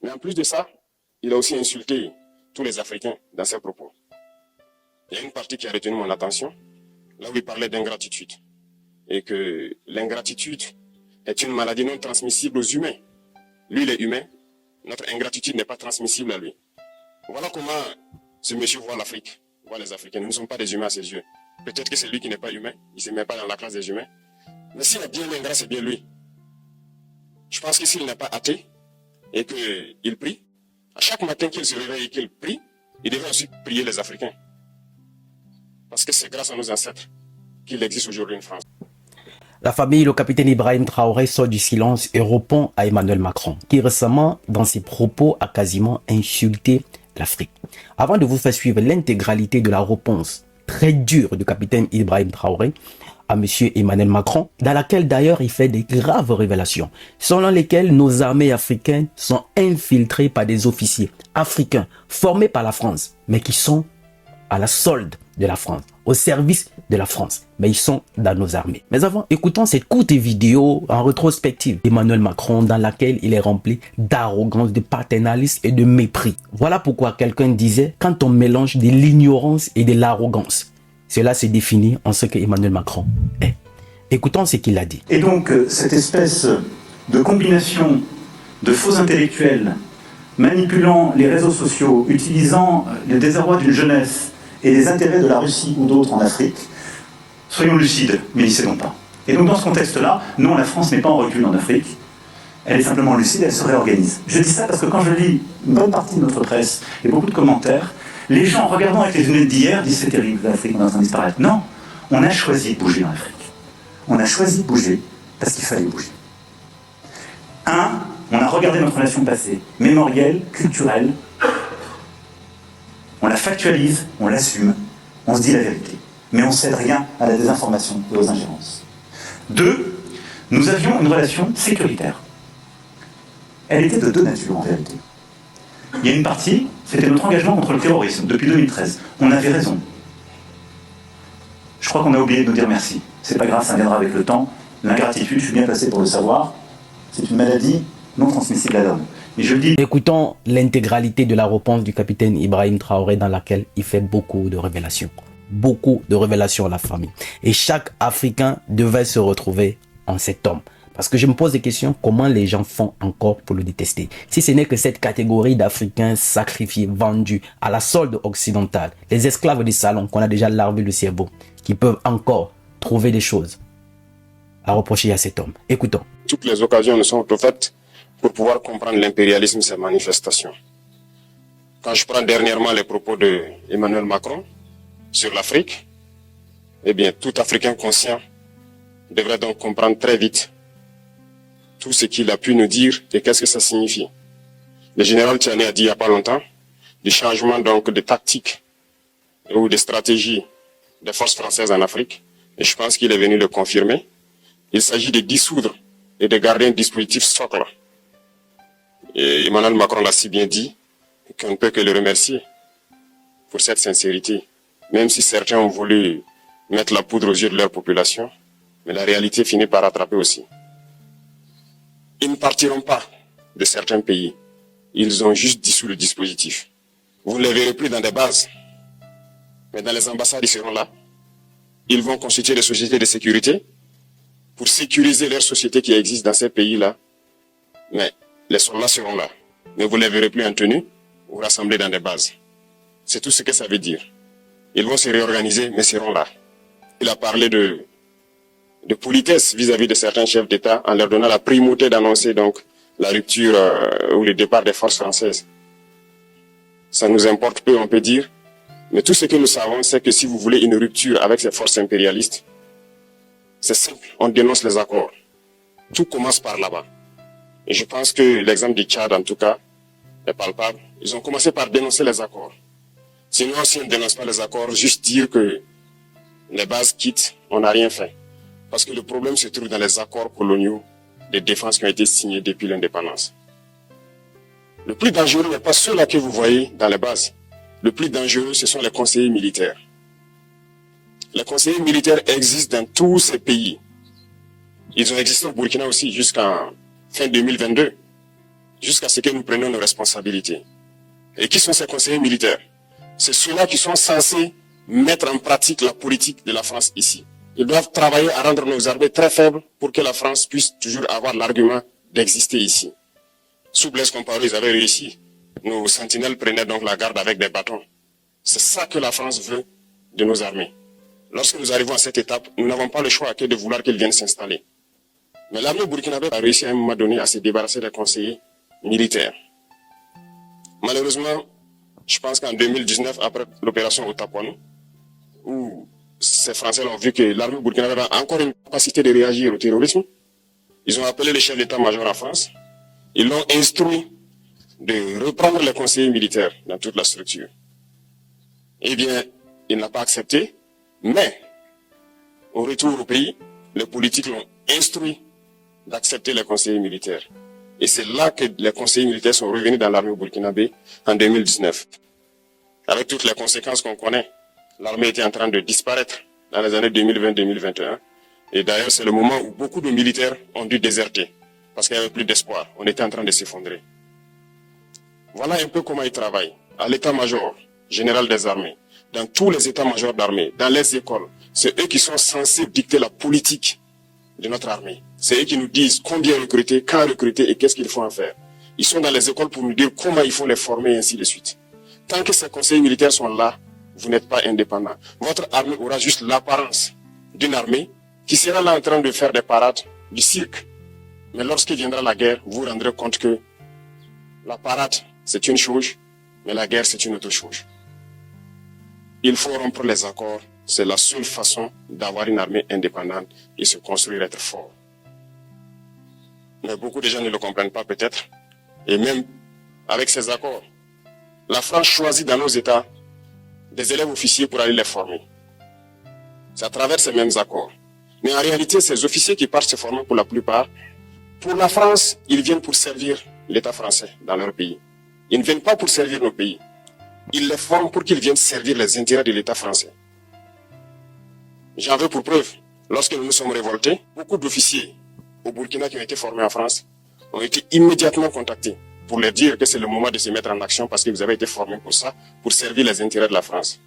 Mais en plus de ça, il a aussi insulté tous les Africains dans ses propos. Il y a une partie qui a retenu mon attention, là où il parlait d'ingratitude. Et que l'ingratitude est une maladie non transmissible aux humains. Lui, il est humain. Notre ingratitude n'est pas transmissible à lui. Voilà comment ce monsieur voit l'Afrique, voit les Africains. Nous ne sommes pas des humains à ses yeux. Peut-être que c'est lui qui n'est pas humain. Il ne se met pas dans la classe des humains. Mais s'il est bien ingrat, c'est bien lui. Je pense que s'il n'est pas athée et qu'il prie, à chaque matin qu'il se réveille et qu'il prie, il devrait aussi prier les Africains. Parce que c'est grâce à nos ancêtres qu'il existe aujourd'hui une France. La famille, le capitaine Ibrahim Traoré sort du silence et répond à Emmanuel Macron, qui récemment, dans ses propos, a quasiment insulté l'Afrique. Avant de vous faire suivre l'intégralité de la réponse très dure du capitaine Ibrahim Traoré à M. Emmanuel Macron, dans laquelle d'ailleurs il fait des graves révélations, selon lesquelles nos armées africaines sont infiltrées par des officiers africains formés par la France, mais qui sont à la solde de la France, au service de la France, mais ils sont dans nos armées. Mais avant, écoutons cette courte vidéo en rétrospective d'Emmanuel Macron dans laquelle il est rempli d'arrogance, de paternalisme et de mépris. Voilà pourquoi quelqu'un disait, quand on mélange de l'ignorance et de l'arrogance, cela se définit en ce que Emmanuel Macron est. Écoutons ce qu'il a dit. Et donc, cette espèce de combination de faux intellectuels manipulant les réseaux sociaux, utilisant le désarroi d'une jeunesse et les intérêts de la Russie ou d'autres en Afrique, soyons lucides, mais n'y cédons pas. Et donc dans ce contexte-là, non, la France n'est pas en recul en Afrique, elle est simplement lucide, elle se réorganise. Je dis ça parce que quand je lis une bonne partie de notre presse et beaucoup de commentaires, les gens, regardant avec les lunettes d'hier, disent c'est terrible, l'Afrique on est en train de disparaître. Non, on a choisi de bouger en Afrique. On a choisi de bouger parce qu'il fallait bouger. On a regardé notre relation passée, mémorielle, culturelle, on la factualise, on l'assume, on se dit la vérité. Mais on ne cède rien à la désinformation et aux ingérences. 2, nous avions une relation sécuritaire. Elle était de deux natures en réalité. Il y a une partie, c'était notre engagement contre le terrorisme depuis 2013. On avait raison. Je crois qu'on a oublié de nous dire merci. C'est pas grave, ça viendra avec le temps. L'ingratitude, je suis bien placé pour le savoir, c'est une maladie non transmissible à l'homme. Et je le dis... Écoutons l'intégralité de la réponse du capitaine Ibrahim Traoré dans laquelle il fait beaucoup de révélations. Beaucoup de révélations à la famille. Et chaque Africain devait se retrouver en cet homme. Parce que je me pose des questions, comment les gens font encore pour le détester? Si ce n'est que cette catégorie d'Africains sacrifiés, vendus à la solde occidentale, les esclaves du salon qu'on a déjà larvé le cerveau, qui peuvent encore trouver des choses à reprocher à cet homme. Écoutons. Toutes les occasions nous sont offertes pour pouvoir comprendre l'impérialisme et ses manifestations. Quand je prends dernièrement les propos de Emmanuel Macron sur l'Afrique, eh bien, tout Africain conscient devrait donc comprendre très vite tout ce qu'il a pu nous dire et qu'est-ce que ça signifie. Le général Tiani a dit il n'y a pas longtemps du changement donc de tactique ou de stratégie des forces françaises en Afrique, et je pense qu'il est venu le confirmer. Il s'agit de dissoudre et de garder un dispositif socle. Et Emmanuel Macron l'a si bien dit qu'on ne peut que le remercier pour cette sincérité. Même si certains ont voulu mettre la poudre aux yeux de leur population, mais la réalité finit par rattraper aussi. Ils ne partiront pas de certains pays. Ils ont juste dissous le dispositif. Vous ne les verrez plus dans des bases, mais dans les ambassades, ils seront là. Ils vont constituer des sociétés de sécurité pour sécuriser leurs sociétés qui existent dans ces pays-là. Mais les soldats seront là. Mais vous ne les verrez plus en tenue ou rassemblés dans des bases. C'est tout ce que ça veut dire. Ils vont se réorganiser, mais seront là. Il a parlé de politesse vis-à-vis de certains chefs d'État en leur donnant la primauté d'annoncer donc la rupture ou le départ des forces françaises. Ça nous importe peu, on peut dire. Mais tout ce que nous savons, c'est que si vous voulez une rupture avec ces forces impérialistes, c'est simple, on dénonce les accords. Tout commence par là-bas. Et je pense que l'exemple du Tchad, en tout cas, est palpable. Ils ont commencé par dénoncer les accords. Sinon, si on ne dénonce pas les accords, juste dire que les bases quittent, on n'a rien fait. Parce que le problème se trouve dans les accords coloniaux de défense qui ont été signés depuis l'indépendance. Le plus dangereux n'est pas ceux-là que vous voyez dans les bases. Le plus dangereux, ce sont les conseillers militaires. Les conseillers militaires existent dans tous ces pays. Ils ont existé au Burkina aussi jusqu'en fin 2022. jusqu'à ce que nous prenions nos responsabilités. Et qui sont ces conseillers militaires? C'est ceux-là qui sont censés mettre en pratique la politique de la France ici. Ils doivent travailler à rendre nos armées très faibles pour que la France puisse toujours avoir l'argument d'exister ici. Sous Blaise Compaoré, ils avaient réussi. Nos sentinelles prenaient donc la garde avec des bâtons. C'est ça que la France veut de nos armées. Lorsque nous arrivons à cette étape, nous n'avons pas le choix que de vouloir qu'ils viennent s'installer. Mais l'armée burkinabé a réussi à un moment donné à se débarrasser des conseillers militaires. Malheureusement, je pense qu'en 2019, après l'opération Otaponou, où ces Français ont vu que l'armée burkinabé a encore une capacité de réagir au terrorisme, ils ont appelé le chef d'état-major en France. Ils l'ont instruit de reprendre les conseillers militaires dans toute la structure. Eh bien, il n'a pas accepté, mais au retour au pays, les politiques l'ont instruit d'accepter les conseillers militaires. Et c'est là que les conseillers militaires sont revenus dans l'armée burkinabé en 2019. Avec toutes les conséquences qu'on connaît, l'armée était en train de disparaître dans les années 2020-2021. Et d'ailleurs, c'est le moment où beaucoup de militaires ont dû déserter parce qu'il n'y avait plus d'espoir. On était en train de s'effondrer. Voilà un peu comment ils travaillent. À l'état-major général des armées, dans tous les états-majors d'armée, dans les écoles, c'est eux qui sont censés dicter la politique de notre armée. C'est eux qui nous disent combien recruter, quand recruter et qu'est-ce qu'il faut en faire. Ils sont dans les écoles pour nous dire comment il faut les former et ainsi de suite. Tant que ces conseillers militaires sont là, vous n'êtes pas indépendant. Votre armée aura juste l'apparence d'une armée qui sera là en train de faire des parades, du cirque. Mais lorsqu'il viendra la guerre, vous vous rendrez compte que la parade, c'est une chose, mais la guerre, c'est une autre chose. Il faut rompre les accords. C'est la seule façon d'avoir une armée indépendante et se construire, être fort. Mais beaucoup de gens ne le comprennent pas peut-être. Et même avec ces accords, la France choisit dans nos États des élèves officiers pour aller les former. C'est à travers ces mêmes accords. Mais en réalité, ces officiers qui partent se former pour la plupart, pour la France, ils viennent pour servir l'État français dans leur pays. Ils ne viennent pas pour servir nos pays. Ils les forment pour qu'ils viennent servir les intérêts de l'État français. J'en veux pour preuve, lorsque nous nous sommes révoltés, beaucoup d'officiers au Burkina qui ont été formés en France ont été immédiatement contactés pour leur dire que c'est le moment de se mettre en action parce que vous avez été formés pour ça, pour servir les intérêts de la France.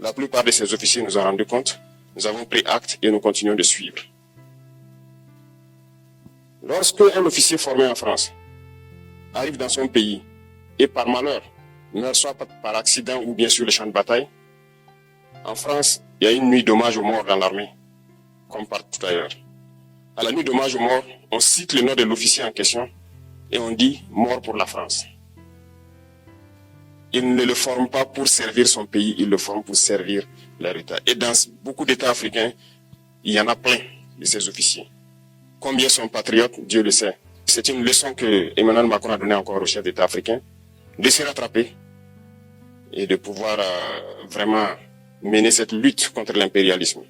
La plupart de ces officiers nous ont rendu compte, nous avons pris acte et nous continuons de suivre. Lorsque un officier formé en France arrive dans son pays et par malheur meurt soit par accident ou bien sur le champ de bataille, en France, il y a une nuit d'hommage aux morts dans l'armée, comme partout ailleurs. À la nuit d'hommage aux morts, on cite le nom de l'officier en question et on dit « mort pour la France ». Il ne le forme pas pour servir son pays, il le forme pour servir leur État. Et dans beaucoup d'États africains, il y en a plein de ces officiers. Combien sont patriotes, Dieu le sait. C'est une leçon que Emmanuel Macron a donnée encore aux chefs d'État africains, de se rattraper et de pouvoir vraiment mener cette lutte contre l'impérialisme.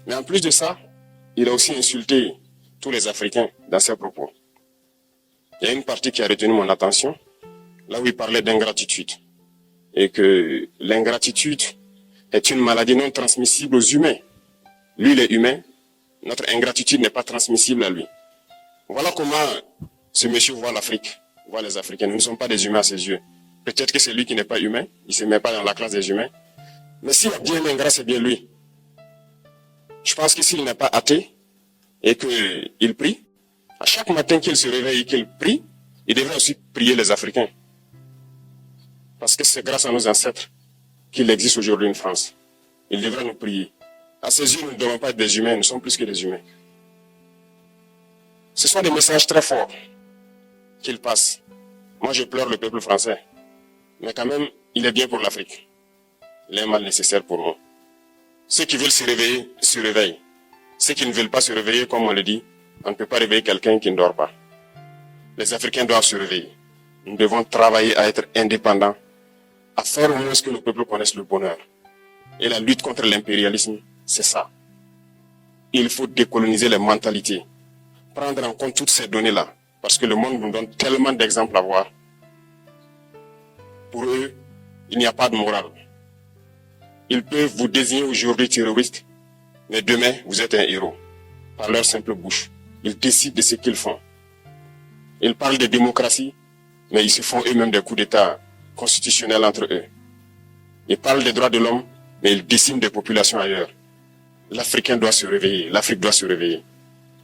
Mais en plus de ça, il a aussi insulté tous les Africains dans ses propos. Il y a une partie qui a retenu mon attention, là où il parlait d'ingratitude. Et que l'ingratitude est une maladie non transmissible aux humains. Lui, il est humain, notre ingratitude n'est pas transmissible à lui. Voilà comment ce monsieur voit l'Afrique, voit les Africains. Nous ne sommes pas des humains à ses yeux. Peut-être que c'est lui qui n'est pas humain, il ne se met pas dans la classe des humains. Mais s'il y a bien l'ingrat, c'est bien lui. Je pense que s'il n'est pas athée et qu'il prie, à chaque matin qu'il se réveille et qu'il prie, il devrait aussi prier les Africains. Parce que c'est grâce à nos ancêtres qu'il existe aujourd'hui une France. Il devrait nous prier. À ses yeux, nous ne devons pas être des humains, nous sommes plus que des humains. Ce sont des messages très forts qu'il passe. Moi, je pleure le peuple français. Mais quand même, il est bien pour l'Afrique. Il est un mal nécessaire pour nous. Ceux qui veulent se réveiller, se réveillent. Ceux qui ne veulent pas se réveiller, comme on le dit, on ne peut pas réveiller quelqu'un qui ne dort pas. Les Africains doivent se réveiller. Nous devons travailler à être indépendants, à faire au moins ce que le peuple connaisse le bonheur. Et la lutte contre l'impérialisme, c'est ça. Il faut décoloniser les mentalités, prendre en compte toutes ces données-là, parce que le monde nous donne tellement d'exemples à voir. Pour eux, il n'y a pas de morale. Ils peuvent vous désigner aujourd'hui terroriste, mais demain, vous êtes un héros. Par leur simple bouche. Ils décident de ce qu'ils font. Ils parlent de démocratie, mais ils se font eux-mêmes des coups d'État constitutionnels entre eux. Ils parlent des droits de l'homme, mais ils déciment des populations ailleurs. L'Africain doit se réveiller, l'Afrique doit se réveiller.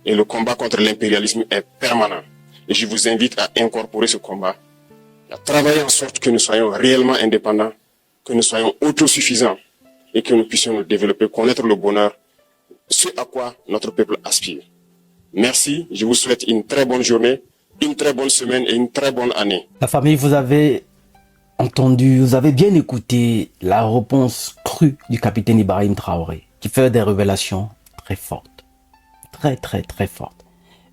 Et le combat contre l'impérialisme est permanent. Et je vous invite à incorporer ce combat, à travailler en sorte que nous soyons réellement indépendants, que nous soyons autosuffisants et que nous puissions nous développer, connaître le bonheur, ce à quoi notre peuple aspire. Merci, je vous souhaite une très bonne journée, une très bonne semaine et une très bonne année. La famille, vous avez entendu, vous avez bien écouté la réponse crue du capitaine Ibrahim Traoré, qui fait des révélations très fortes. Très fortes.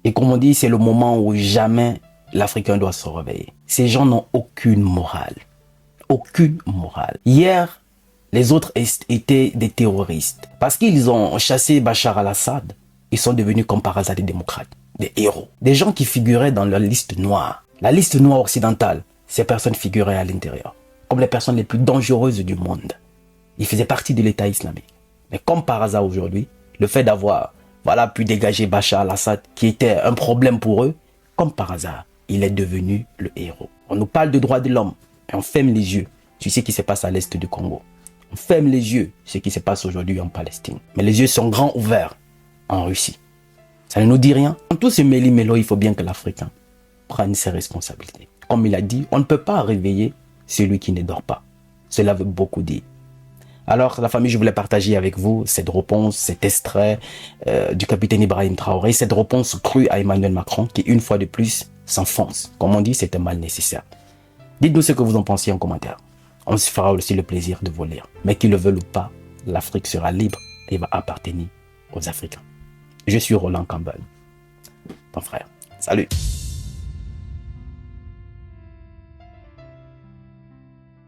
Et comme on dit, c'est le moment où jamais l'Africain doit se réveiller. Ces gens n'ont aucune morale. Aucune morale. Hier, les autres étaient des terroristes. Parce qu'ils ont chassé Bachar al-Assad, ils sont devenus comme par hasard des démocrates, des héros. Des gens qui figuraient dans la liste noire. La liste noire occidentale, ces personnes figuraient à l'intérieur. Comme les personnes les plus dangereuses du monde. Ils faisaient partie de l'État islamique. Mais comme par hasard aujourd'hui, le fait d'avoir pu dégager Bachar al-Assad, qui était un problème pour eux, comme par hasard, il est devenu le héros. On nous parle de droits de l'homme et on ferme les yeux sur ce qui se passe à l'est du Congo. On ferme les yeux sur ce qui se passe aujourd'hui en Palestine. Mais les yeux sont grands ouverts en Russie. Ça ne nous dit rien. En tout ce méli-mélo, il faut bien que l'Africain prenne ses responsabilités. Comme il a dit, on ne peut pas réveiller celui qui ne dort pas. Cela veut beaucoup dire. Alors, la famille, je voulais partager avec vous cette réponse, cet extrait du capitaine Ibrahim Traoré, cette réponse crue à Emmanuel Macron qui, une fois de plus, s'enfonce. Comme on dit, c'est un mal nécessaire. Dites-nous ce que vous en pensez en commentaire. On se fera aussi le plaisir de vous lire. Mais qu'ils le veulent ou pas, l'Afrique sera libre et va appartenir aux Africains. Je suis Roland Campbell, ton frère. Salut!